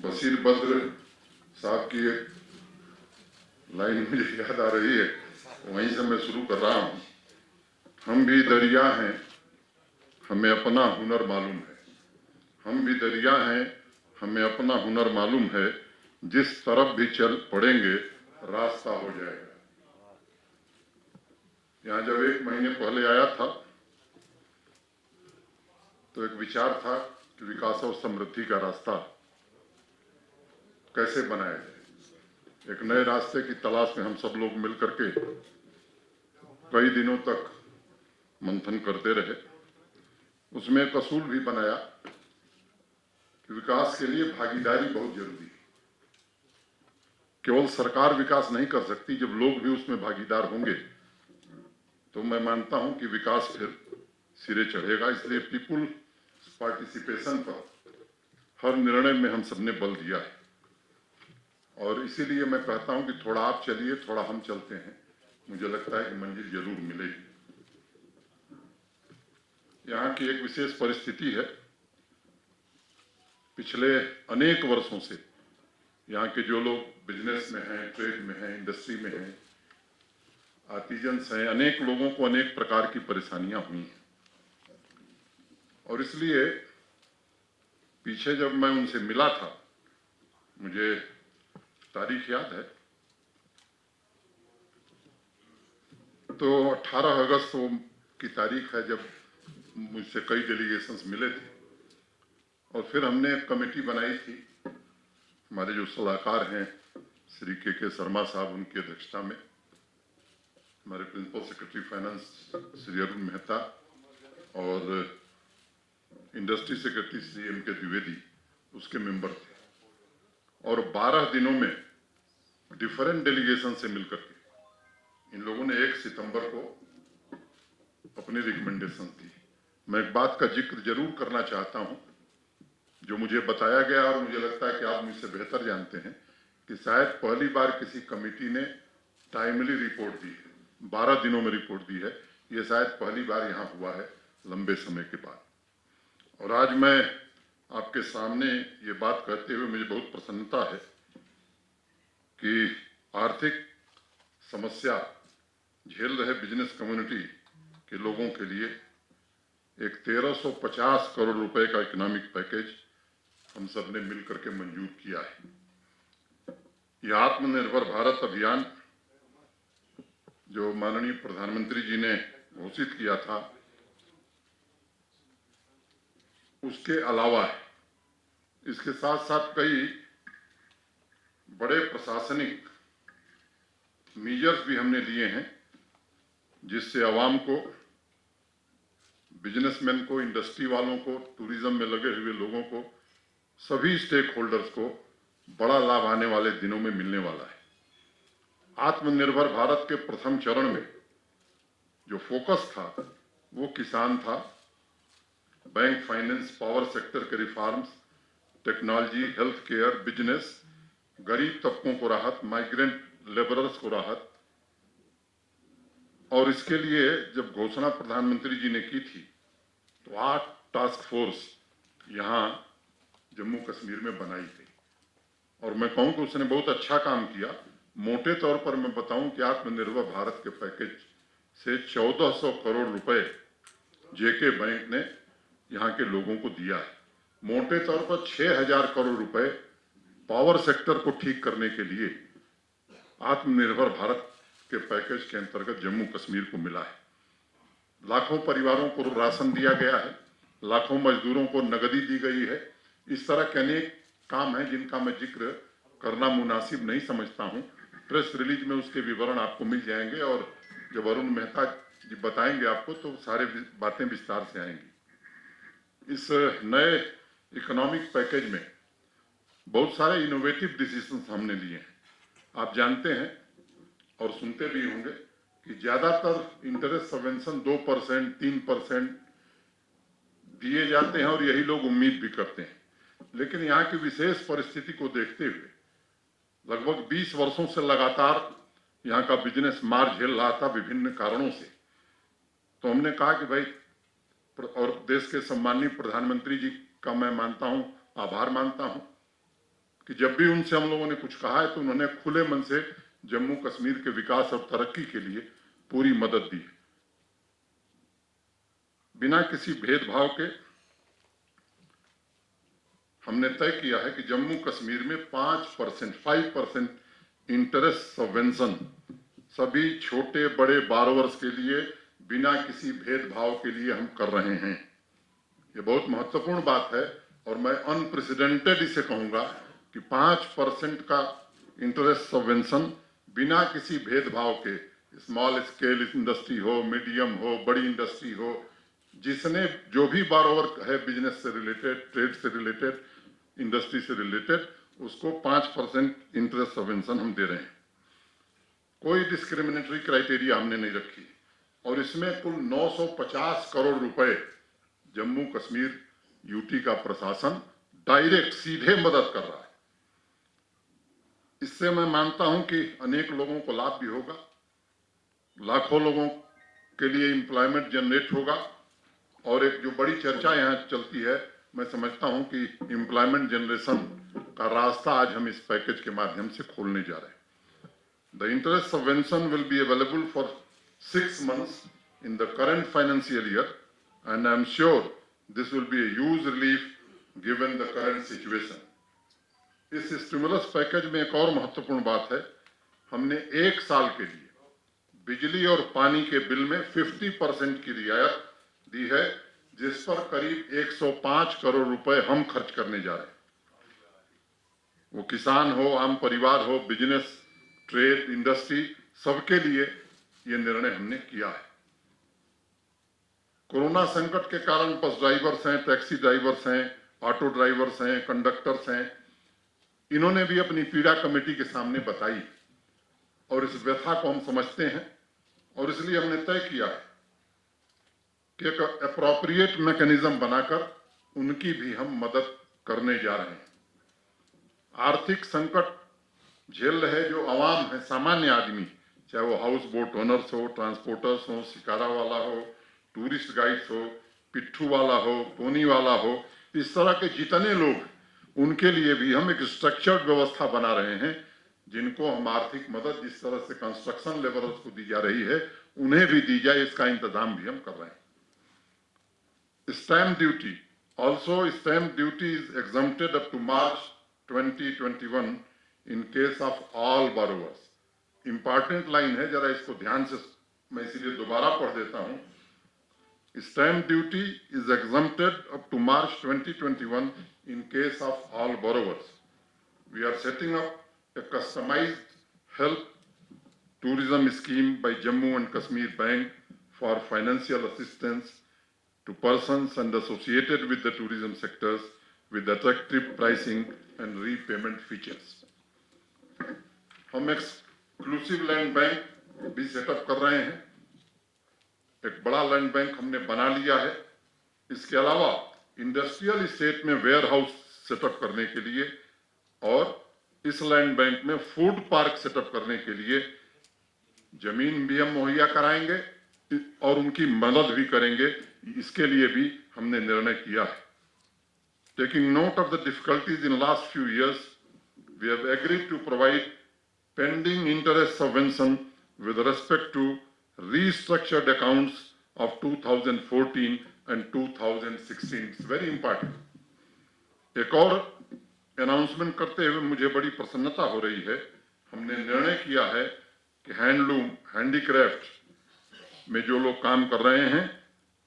बशीर बद्र साहब की एक लाइन मुझे याद आ रही है, वहीं से मैं शुरू कर रहा हूँ। हम भी दरिया हैं, हमें अपना हुनर मालूम है। हम भी दरिया हैं, हमें अपना हुनर मालूम है। जिस तरफ भी चल पड़ेंगे रास्ता हो जाएगा। यहाँ जब 1 महीने पहले आया था तो एक विचार था कि विकास और समृद्धि का रास्ता कैसे बनाया जाए। एक नए रास्ते की तलाश में हम सब लोग मिलकर के कई दिनों तक मंथन करते रहे। उसमें एक असूल भी बनाया कि विकास के लिए भागीदारी बहुत जरूरी है। केवल सरकार विकास नहीं कर सकती, जब लोग भी उसमें भागीदार होंगे तो मैं मानता हूं कि विकास फिर सिरे चढ़ेगा। इसलिए पीपुल पार्टिसिपेशन पर हर निर्णय में हम सबने बल दिया है और इसीलिए मैं कहता हूं कि थोड़ा आप चलिए, थोड़ा हम चलते हैं। मुझे लगता है कि मंजिल जरूर मिलेगी। यहाँ की एक विशेष परिस्थिति है। पिछले अनेक वर्षों से यहाँ के जो लोग बिजनेस में हैं, ट्रेड में हैं, इंडस्ट्री में हैं, आर्टिजन्स हैं, अनेक लोगों को अनेक प्रकार की परेशानियां हुई हैं और इसलिए पीछे जब मैं उनसे मिला था, मुझे तारीख याद है, तो 18 अगस्त की तारीख है जब मुझसे कई डेलीगेशंस मिले थे और फिर हमने एक कमेटी बनाई थी। हमारे जो सलाहकार हैं श्री के शर्मा साहब, उनकी अध्यक्षता में, हमारे principal secretary finance Shri Arun Mehta और इंडस्ट्री सेक्रेटरी श्री एम के द्विवेदी उसके मेंबर थे और 12 दिनों में डिफरेंट डेलीगेशन से मिलकर के इन लोगों ने 1 सितंबर को अपनी रिकमेंडेशन दी। मैं एक बात का जिक्र जरूर करना चाहता हूं जो मुझे बताया गया और मुझे लगता है कि आप मुझसे बेहतर जानते हैं कि शायद पहली बार किसी कमेटी ने टाइमली रिपोर्ट दी है, 12 दिनों में रिपोर्ट दी है। ये शायद पहली बार यहाँ हुआ है लंबे समय के बाद। और आज मैं आपके सामने ये बात कहते हुए मुझे बहुत प्रसन्नता है कि आर्थिक समस्या झेल रहे बिजनेस कम्युनिटी के लोगों के लिए एक 1350 करोड़ रुपए का इकोनॉमिक पैकेज हम सब ने मिलकर के मंजूर किया है। यह आत्मनिर्भर भारत अभियान जो माननीय प्रधानमंत्री जी ने घोषित किया था, उसके अलावा है। इसके साथ साथ कई बड़े प्रशासनिक मेजर्स भी हमने लिए हैं जिससे आवाम को, बिजनेसमैन को, इंडस्ट्री वालों को, टूरिज्म में लगे हुए लोगों को, सभी स्टेक होल्डर्स को बड़ा लाभ आने वाले दिनों में मिलने वाला है। आत्मनिर्भर भारत के प्रथम चरण में जो फोकस था वो किसान था, बैंक, फाइनेंस, पावर सेक्टर के reforms, technology, health care, business, गरीब तबकों को राहत, माइग्रेंट लेबरर्स को राहत। और इसके लिए जब घोषणा प्रधानमंत्री जी ने की थी तो 8 टास्क फोर्स यहाँ जम्मू कश्मीर में बनाई गई और मैं कहूँ कि उसने बहुत अच्छा काम किया। मोटे तौर पर मैं बताऊं कि आत्मनिर्भर भारत के पैकेज से 1400 करोड़ रुपए जेके बैंक ने यहाँ के लोगों को दिया है। मोटे तौर पर 6000 करोड़ रुपए पावर सेक्टर को ठीक करने के लिए आत्मनिर्भर भारत के पैकेज के अंतर्गत जम्मू कश्मीर को मिला है। लाखों परिवारों को राशन दिया गया है, लाखों मजदूरों को नगदी दी गई है। इस तरह के अनेक काम हैं जिनका मैं जिक्र करना मुनासिब नहीं समझता हूं। प्रेस रिलीज में उसके विवरण आपको मिल जाएंगे और जब अरुण मेहता जी बताएंगे आपको तो सारे बातें विस्तार से आएंगी। इस नए इकोनॉमिक पैकेज में बहुत सारे इनोवेटिव डिसीजन हमने लिए हैं। आप जानते हैं और सुनते भी होंगे कि ज्यादातर इंटरेस्ट सबवेंशन 2%, 3% दिए जाते हैं और यही लोग उम्मीद भी करते हैं। लेकिन यहाँ की विशेष परिस्थिति को देखते हुए लगभग 20 वर्षों से लगातार यहाँ का बिजनेस मार झेल रहा था विभिन्न कारणों से। तो हमने कहा कि भाई, और देश के सम्माननीय प्रधानमंत्री जी का मैं मानता हूँ, आभार मानता हूँ कि जब भी उनसे हम लोगों ने कुछ कहा है तो उन्होंने खुले मन से जम्मू कश्मीर के विकास और तरक्की के लिए पूरी मदद दी है। बिना किसी भेदभाव के हमने तय किया है कि जम्मू कश्मीर में 5% इंटरेस्ट सबवेंशन सभी छोटे बड़े बारोवर्स के लिए बिना किसी भेदभाव के लिए हम कर रहे हैं। ये बहुत महत्वपूर्ण बात है और मैं अनप्रेसिडेंटेड इसे कहूंगा कि 5% का इंटरेस्ट सबवेंशन बिना किसी भेदभाव के, स्मॉल स्केल इंडस्ट्री हो, मीडियम हो, बड़ी इंडस्ट्री हो, जिसने जो भी बारोवर है बिजनेस से रिलेटेड, ट्रेड से रिलेटेड, इंडस्ट्री से रिलेटेड, उसको 5% इंटरेस्ट सबवेंशन हम दे रहे हैं। कोई डिस्क्रिमिनेटरी क्राइटेरिया हमने नहीं रखी और इसमें कुल 950 करोड़ रुपए जम्मू कश्मीर यूटी का प्रशासन डायरेक्ट सीधे मदद कर रहा है। इससे मैं मानता हूं कि अनेक लोगों को लाभ भी होगा, लाखों लोगों के लिए एम्प्लॉयमेंट जनरेट होगा और एक जो बड़ी चर्चा यहाँ चलती है, मैं समझता हूं कि एम्प्लॉयमेंट जनरेशन का रास्ता आज हम इस पैकेज के माध्यम से खोलने जा रहे हैं। The interest subvention will be available for 6 months in the current financial year, and I am sure this will be a huge relief given the current situation. इस स्टिमुलस पैकेज में एक और महत्वपूर्ण बात है, हमने 1 साल के लिए बिजली और पानी के बिल में 50% की रियायत दी है, जिस पर करीब 105 करोड़ रुपए हम खर्च करने जा रहे हैं। वो किसान हो, आम परिवार हो, बिजनेस, ट्रेड, इंडस्ट्री, सबके लिए ये निर्णय हमने किया है। कोरोना संकट के कारण बस ड्राइवर्स हैं, टैक्सी ड्राइवर्स हैं, ऑटो ड्राइवर्स हैं, कंडक्टर्स हैं, इन्होंने भी अपनी पीड़ा कमेटी के सामने बताई और इस व्यथा को हम समझते हैं और इसलिए हमने तय किया है कि एक एप्रोप्रिएट मैकेनिज्म बनाकर उनकी भी हम मदद करने जा रहे हैं। आर्थिक संकट झेल रहे जो आवाम है, सामान्य आदमी, चाहे वो हाउस बोट ओनर्स हो, ट्रांसपोर्टर्स हो, शिकारा वाला हो, टूरिस्ट गाइड्स हो, पिट्ठू वाला हो, पोनी वाला हो, इस तरह के जितने लोग, उनके लिए भी हम एक स्ट्रक्चर्ड व्यवस्था बना रहे हैं, जिनको हम आर्थिक मदद जिस तरह से कंस्ट्रक्शन लेबरर्स को दी जा रही है, उन्हें भी दी जाए, इसका इंतजाम भी हम कर रहे हैं। Stamp duty, also stamp duty is exempted up to March 2021 in case of all borrowers. Important line है, जरा इसको ध्यान से मैं इसीलिए दोबारा पढ़ देता हूं। Stamp duty is exempted up to March 2021 in case of all borrowers. We are setting up a customized help tourism scheme by Jammu and Kashmir Bank for financial assistance to persons and associated with the tourism sectors with attractive pricing and repayment features. हम exclusive land bank भी setup कर रहे हैं। एक बड़ा land bank हमने बना लिया है। इसके अलावा इंडस्ट्रियल स्टेट में वेयर हाउस सेटअप करने के लिए और इस लैंड बैंक में फूड पार्क सेटअप करने के लिए जमीन भी हम मुहैया कराएंगे और उनकी मदद भी करेंगे। इसके लिए भी हमने निर्णय किया है। Taking note of the difficulties in last few years, we have agreed to provide pending interest subvention with respect to restructured accounts of 2014 and 2016. It's very important. एक और अनाउंसमेंट करते हुए मुझे बड़ी प्रसन्नता हो रही है। हमने निर्णय किया है कि हैंडलूम, हैंडीक्राफ्ट में जो लोग काम कर रहे हैं,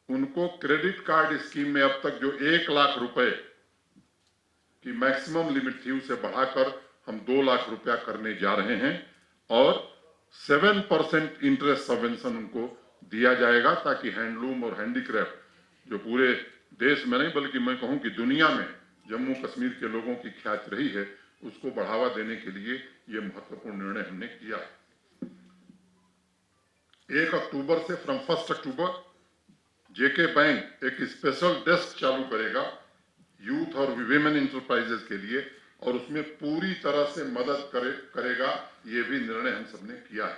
उनको क्रेडिट कार्ड स्कीम में अब तक जो 1 लाख रुपए की मैक्सिमम लिमिट थी, उसे बढ़ाकर हम 2 लाख रुपया करने जा रहे हैं और 7% इंटरेस्ट सबवेंशन उनको दिया जाएगा, ताकि हैंडलूम और हैंडीक्राफ्ट जो पूरे देश में नहीं बल्कि मैं कहूं कि दुनिया में जम्मू कश्मीर के लोगों की ख्याति रही है, उसको बढ़ावा देने के लिए ये महत्वपूर्ण निर्णय हमने किया है। 1 अक्टूबर से फ्रॉम 1 अक्टूबर जेके बैंक एक स्पेशल डेस्क चालू करेगा यूथ और विमेन इंटरप्राइजेस के लिए और उसमें पूरी तरह से मदद करेगा। ये भी निर्णय हम सबने किया है।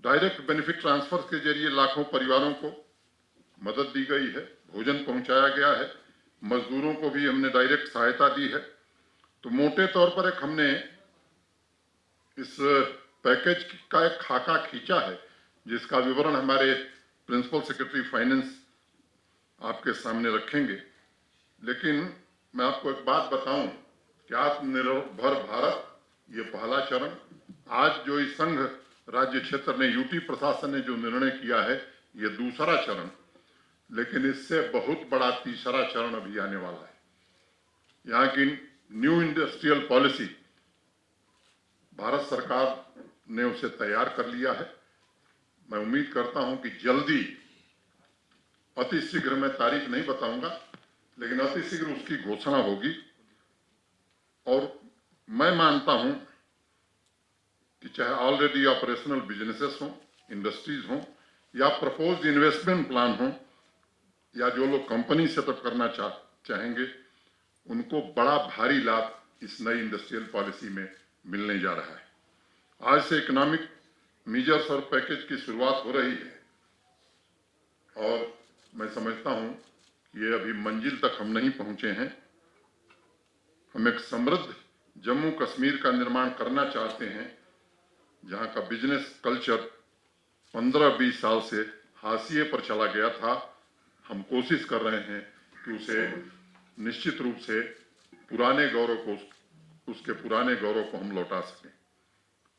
डायरेक्ट बेनिफिट ट्रांसफर के जरिए लाखों परिवारों को मदद दी गई है, भोजन पहुंचाया गया है, मजदूरों को भी हमने डायरेक्ट सहायता दी है। तो मोटे तौर पर एक हमने इस पैकेज का एक खाका खींचा है, जिसका विवरण हमारे प्रिंसिपल सेक्रेटरी फाइनेंस आपके सामने रखेंगे। लेकिन मैं आपको एक बात बताऊं कि आत्मनिर्भर भारत ये पहला चरण, आज जो इस संघ राज्य क्षेत्र ने, यूटी प्रशासन ने जो निर्णय किया है, ये दूसरा चरण, लेकिन इससे बहुत बड़ा तीसरा चरण अभी आने वाला है। यहाँ की न्यू इंडस्ट्रियल पॉलिसी भारत सरकार ने उसे तैयार कर लिया है। मैं उम्मीद करता हूं कि जल्दी, अति शीघ्र, मैं तारीख नहीं बताऊंगा, लेकिन अति शीघ्र उसकी घोषणा होगी। और मैं मानता हूं कि चाहे ऑलरेडी ऑपरेशनल बिजनेसेस हों, इंडस्ट्रीज हों, या प्रपोज्ड इन्वेस्टमेंट प्लान हों, या जो लोग कंपनी सेटअप करना चाहेंगे, उनको बड़ा भारी लाभ इस नई इंडस्ट्रियल पॉलिसी में मिलने जा रहा है। आज से इकोनॉमिक मेजर्स और पैकेज की शुरुआत हो रही है, और मैं समझता हूं कि ये अभी मंजिल तक हम नहीं पहुंचे हैं। हम एक समृद्ध जम्मू कश्मीर का निर्माण करना चाहते हैं, जहां का बिजनेस कल्चर 15-20 साल से हाशिए पर चला गया था। हम कोशिश कर रहे हैं कि उसे निश्चित रूप से पुराने गौरव को, उसके पुराने गौरव को हम लौटा सकें।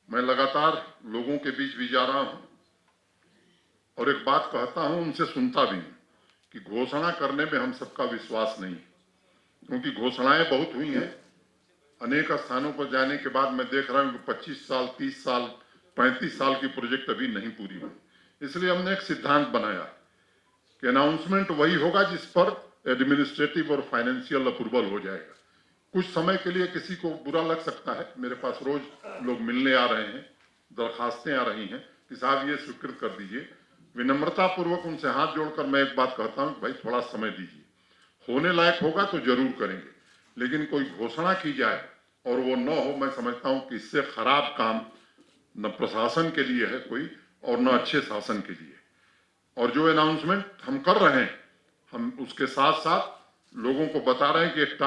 मैं लगातार लोगों के बीच भी जा रहा हूं, और एक बात कहता हूं, उनसे सुनता भी हूं, कि घोषणा करने में हम सबका विश्वास नहीं है, क्योंकि घोषणाएं बहुत हुई हैं। अनेक स्थानों पर जाने के बाद मैं देख रहा हूं कि 25 साल, 30 साल, 35 साल की प्रोजेक्ट अभी नहीं पूरी हुई। इसलिए हमने एक सिद्धांत बनाया कि अनाउंसमेंट वही होगा जिस पर एडमिनिस्ट्रेटिव और फाइनेंशियल अप्रूवल हो जाएगा। कुछ समय के लिए किसी को बुरा लग सकता है, मेरे पास रोज लोग मिलने आ रहे हैं, दरखास्तें आ रही हैं कि साहब ये स्वीकृत कर दीजिए। विनम्रता पूर्वक उनसे हाथ जोड़कर मैं एक बात कहता हूं कि भाई थोड़ा समय दीजिए, होने लायक होगा तो जरूर करेंगे। लेकिन कोई घोषणा की जाए और वो न हो, मैं समझता हूं कि इससे खराब काम न प्रशासन के लिए है कोई, और न अच्छे शासन के लिए। और जो अनाउंसमेंट हम कर रहे हैं, हम उसके साथ साथ लोगों को बता रहे हैं कि एक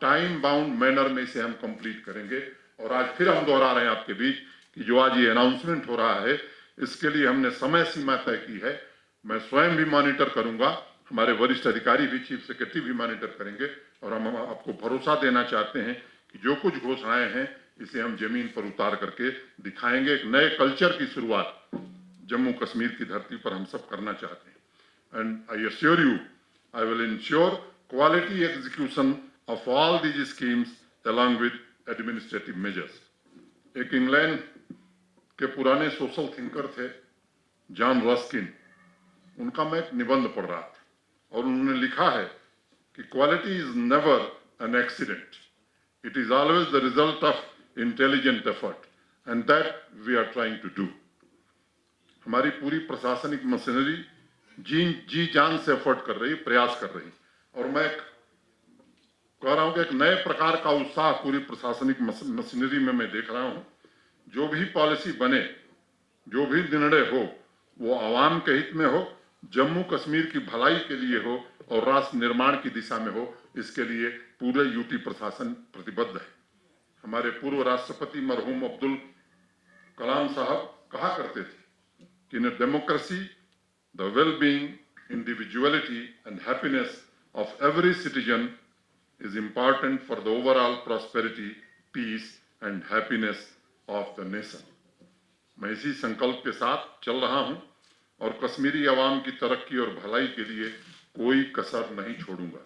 टाइम बाउंड मैनर में इसे हम कंप्लीट करेंगे। और आज फिर हम दोहरा रहे हैं आपके बीच कि जो आज ये अनाउंसमेंट हो रहा है, इसके लिए हमने समय सीमा तय की है। मैं स्वयं भी मॉनिटर करूंगा, हमारे वरिष्ठ अधिकारी भी, चीफ सेक्रेटरी भी मॉनिटर करेंगे, और हम आपको भरोसा देना चाहते हैं कि जो कुछ घोषणाएं हैं इसे हम जमीन पर उतार करके दिखाएंगे। एक नए कल्चर की शुरुआत जम्मू कश्मीर की धरती पर हम सब करना चाहते हैं। And I assure you, I will ensure quality execution of all these schemes along with administrative measures. एक इंग्लैंड के पुराने सोशल थिंकर थे जॉन रस्किन, उनका मैं एक निबंध पढ़ रहा था, और उन्होंने लिखा है कि quality is never an accident, it is always the result of intelligent effort, and that we are trying to do. हमारी पूरी प्रशासनिक मशीनरी जी जान से एफर्ट कर रही, प्रयास कर रही, और मैं कह रहा हूं कि एक नए प्रकार का उत्साह पूरी प्रशासनिक मशीनरी में मैं देख रहा हूं। जो भी पॉलिसी बने, जो भी निर्णय हो, वो आवाम के हित में हो, जम्मू कश्मीर की भलाई के लिए हो, और राष्ट्र निर्माण की दिशा में हो। इसके लिए पूरे यूटी प्रशासन प्रतिबद्ध है। हमारे पूर्व राष्ट्रपति मरहूम अब्दुल कलाम साहब कहा करते थे कि in democracy the well-being, individuality and happiness of every citizen is important for the overall prosperity, peace and happiness of the nation. मैं इसी संकल्प के साथ चल रहा हूं, और कश्मीरी अवाम की तरक्की और भलाई के लिए कोई कसर नहीं छोड़ूंगा।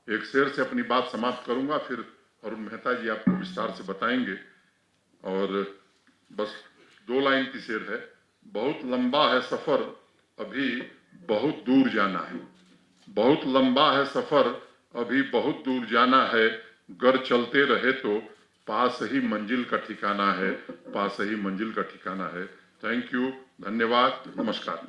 एक शेर से अपनी बात समाप्त करूंगा, फिर अरुण मेहता जी आपको विस्तार से बताएंगे। और बस 2 लाइन की शेर है, बहुत लंबा है सफर, अभी बहुत दूर जाना है। बहुत लंबा है सफर, अभी बहुत दूर जाना है, गर चलते रहे तो पास ही मंजिल का ठिकाना है, पास ही मंजिल का ठिकाना है। थैंक यू, धन्यवाद, नमस्कार।